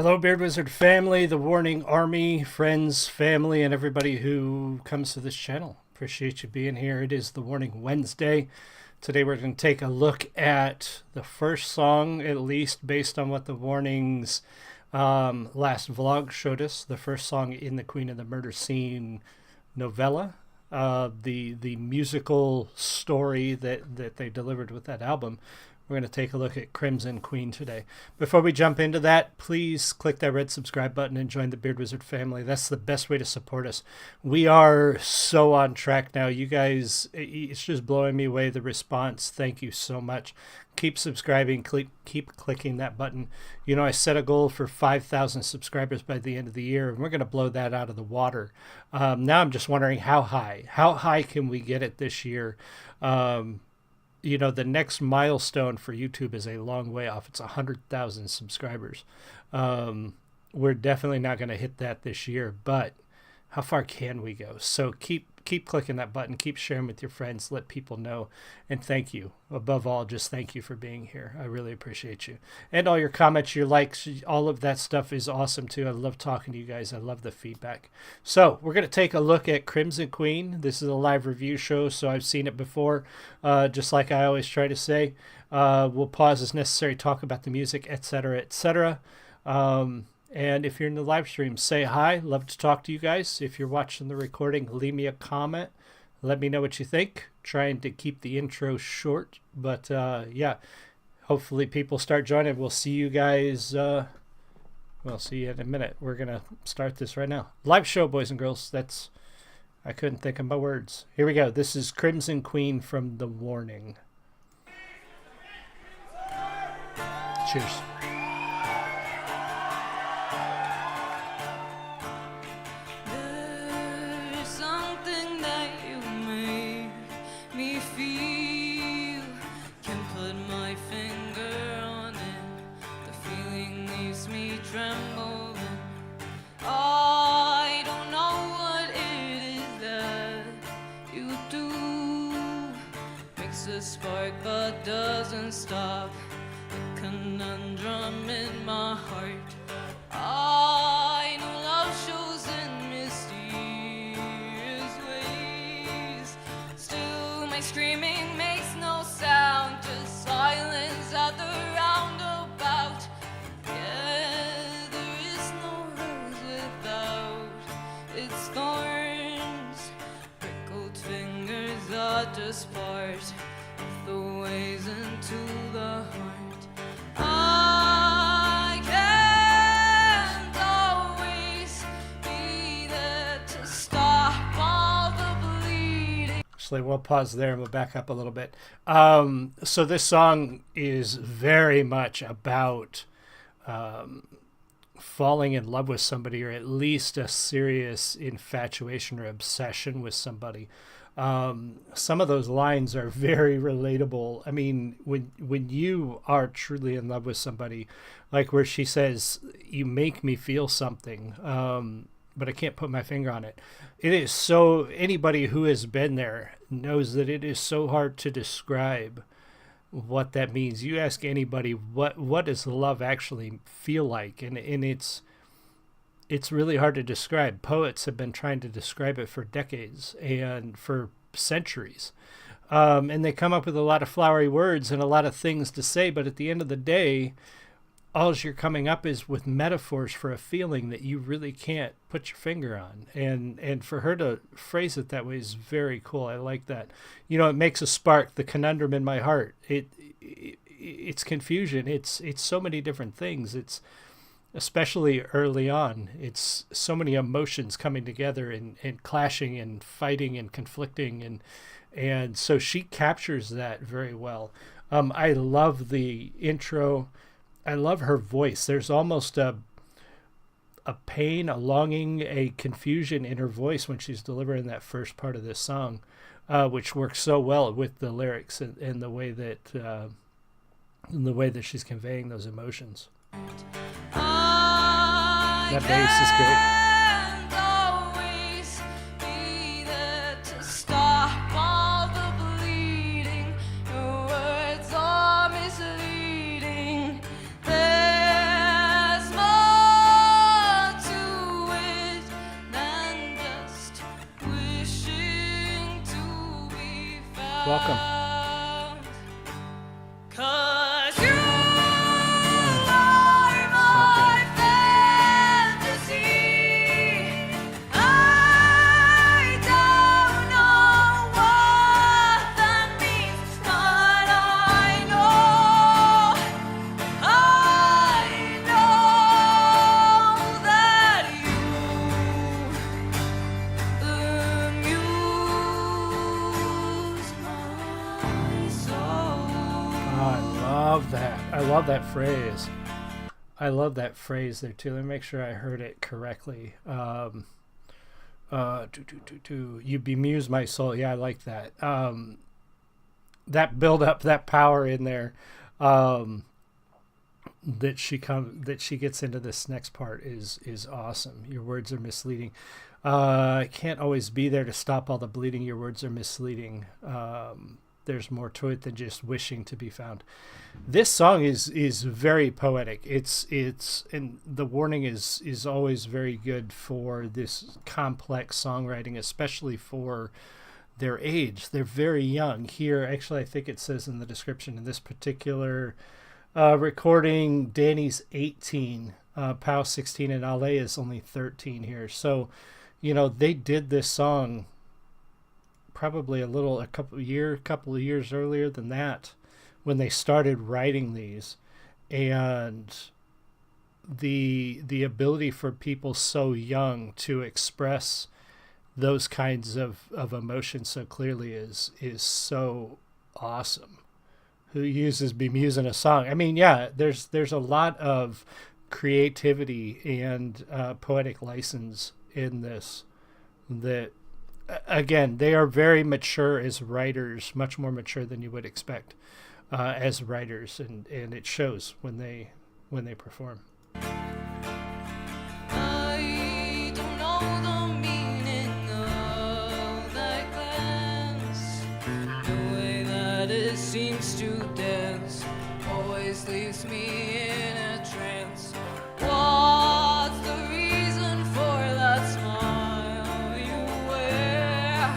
Hello, Beard Wizard family, the Warning Army, friends, family, and everybody who comes to this channel. Appreciate you being here. It is the Warning Wednesday. Today we're going to take a look at the first song, at least based on what the Warning's last vlog showed us. The first song in the Queen of the Murder Scene novella, the musical story that they delivered with that album. We're going to take a look at Crimson Queen today. Before we jump into that, please click that red subscribe button and join the Beard Wizard family. That's the best way to support us. We are so on track now. You guys, it's just blowing me away, the response. Thank you so much. Keep subscribing. Keep clicking that button. You know, I set a goal for 5,000 subscribers by the end of the year, and we're going to blow that out of the water. Now I'm just wondering how high. How high can we get it this year? You know, the next milestone for YouTube is a long way off. It's 100,000 subscribers. We're definitely not going to hit that this year, but how far can we go? So keep clicking that button. Keep sharing with your friends. Let people know. And thank you. Above all, just thank you for being here. I really appreciate you. And all your comments, your likes, all of that stuff is awesome too. I love talking to you guys. I love the feedback. So we're going to take a look at Crimson Queen. This is a live review show, so I've seen it before. Just like I always try to say, we'll pause as necessary, talk about the music, etc., etc. And if you're in the live stream, say hi. Love to talk to you guys. If you're watching the recording, leave me a comment. Let me know what you think. Trying to keep the intro short. But, yeah, hopefully people start joining. We'll see you guys. We'll see you in a minute. We're going to start this right now. Live show, boys and girls. I couldn't think of my words. Here we go. This is Crimson Queen from The Warning. Cheers. Spark but doesn't stop the conundrum in my heart. I know love shows in mysterious ways. Still my screaming makes no sound, just silence at the roundabout. Yeah, there is no rose without its thorns. Prickled fingers are just part the ways into the heart. I can't always be there to stop all the bleeding. Actually, we'll pause there and we'll back up a little bit. So this song is very much about falling in love with somebody, or at least a serious infatuation or obsession with somebody. Some of those lines are very relatable. I mean, when you are truly in love with somebody, like where she says, you make me feel something, but I can't put my finger on it. It is so, anybody who has been there knows that it is so hard to describe what that means. You ask anybody, what does love actually feel like? And it's really hard to describe. Poets have been trying to describe it for decades and for centuries. And they come up with a lot of flowery words and a lot of things to say, but at the end of the day, all you're coming up is with metaphors for a feeling that you really can't put your finger on. And for her to phrase it that way is very cool. I like that. You know, it makes a spark, the conundrum in my heart. It's confusion. It's so many different things. It's especially early on, it's so many emotions coming together and clashing and fighting and conflicting, and so she captures that very well. I love the intro. I love her voice. There's almost a pain, a longing, a confusion in her voice when she's delivering that first part of this song, which works so well with the lyrics and the way that she's conveying those emotions. That bass is great. There's more Welcome. 'Cause you are my fantasy. I don't know what that means, but I know that you amuse my soul. I love that phrase. I love that phrase there too. Let me make sure I heard it correctly. You bemuse my soul. Yeah, I like that. That build up, that power in there. That she gets into this next part is awesome. Your words are misleading. I can't always be there to stop all the bleeding. Your words are misleading. There's more to it than just wishing to be found. This song is very poetic. It's and The Warning is always very good for this complex songwriting, especially for their age. They're very young. Here, actually, I think it says in the description in this particular recording, Danny's 18, Pow's 16, and Ale is only 13 here. So, they did this song probably a couple of years earlier than that when they started writing these, and the ability for people so young to express those kinds of emotions so clearly is so awesome. Who uses bemuse in a song? I mean, yeah, there's a lot of creativity and poetic license in this that, again, they are very mature as writers, much more mature than you would expect as writers, and it shows when they perform. I don't know the meaning of that glance. The way that it seems to dance always leaves me in a trance. What's the reason for that smile you wear?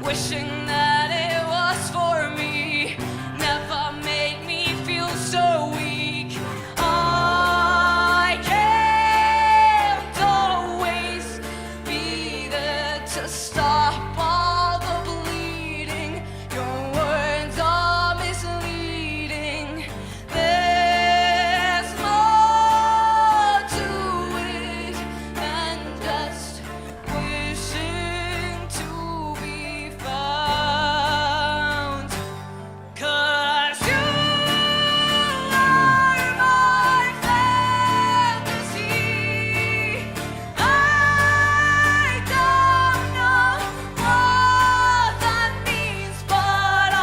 Wishing that it was for me never made me feel so weak. I can't always be there to stop all the bleeding. Your words are misleading. There's more to it than just wishing to be found. 'Cause you are my fantasy. I don't know what that means, but I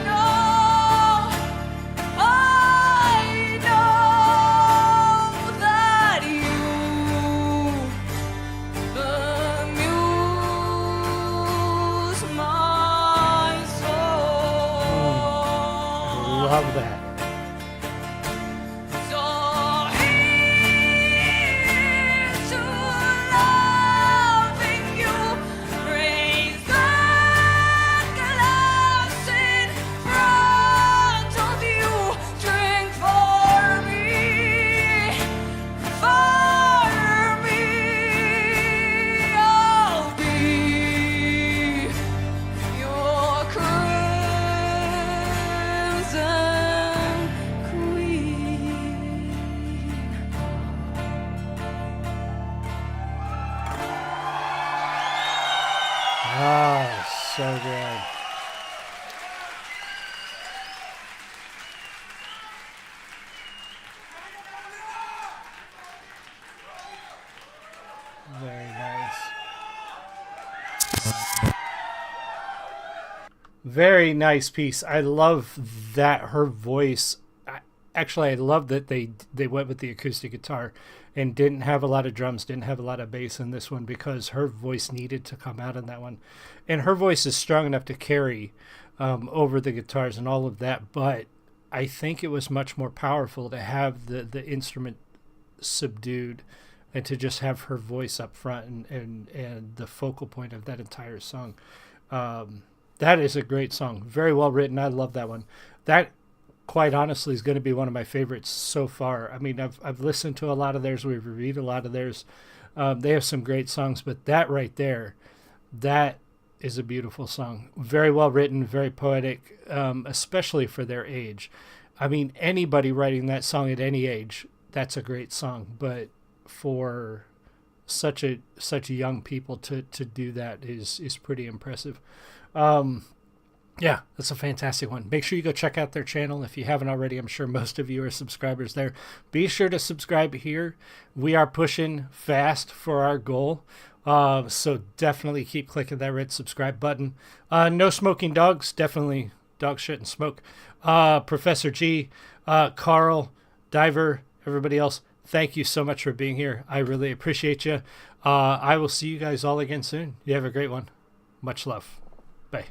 know that you amuse my soul. Love that. So here's to loving you. Raise that glass in front of you. Drink for me, I'll be your crimson queen. Oh, so good. Very nice. Very nice piece. I love that her voice. Actually, I love that they went with the acoustic guitar and didn't have a lot of drums, didn't have a lot of bass in this one, because her voice needed to come out in that one. And her voice is strong enough to carry over the guitars and all of that, but I think it was much more powerful to have the instrument subdued and to just have her voice up front and the focal point of that entire song. That is a great song. Very well written. I love that one. That, quite honestly, is going to be one of my favorites so far. I mean, I've listened to a lot of theirs. We've reviewed a lot of theirs. They have some great songs, but that right there, that is a beautiful song. Very well written, very poetic, especially for their age. I mean, anybody writing that song at any age, that's a great song. But for such young people to do that is pretty impressive. Yeah, that's a fantastic one. Make sure you go check out their channel if you haven't already. I'm sure most of you are subscribers there. Be sure to subscribe here. We are pushing fast for our goal. So definitely keep clicking that red subscribe button. No smoking dogs. Definitely dogs shouldn't smoke. Professor G, Carl, Diver, everybody else, thank you so much for being here. I really appreciate you. I will see you guys all again soon. You have a great one. Much love. Bye.